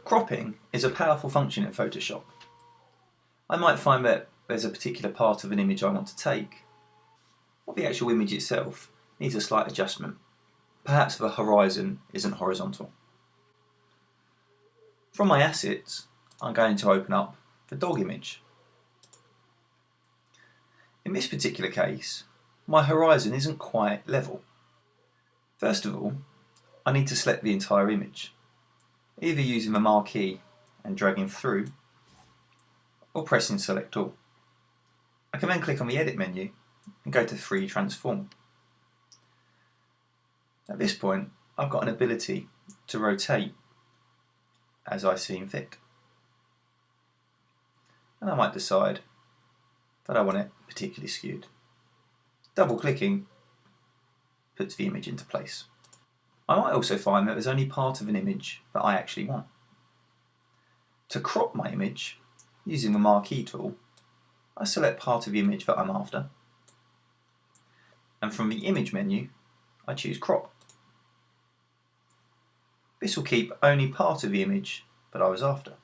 Cropping is a powerful function in Photoshop. I might find that there's a particular part of an image I want to take, or the actual image itself needs a slight adjustment. Perhaps the horizon isn't horizontal. From my assets, I'm going to open up the dog image. In this particular case, my horizon isn't quite level. First of all, I need to select the entire image, either using the marquee and dragging through, or pressing Select All. I can then click on the Edit menu and go to Free Transform. At this point, I've got an ability to rotate as I seem fit. And I might decide that I want it particularly skewed. Double clicking puts the image into place. I might also find that there's only part of an image that I actually want. To crop my image, using the marquee tool, I select part of the image that I'm after, and from the image menu I choose crop. This will keep only part of the image that I was after.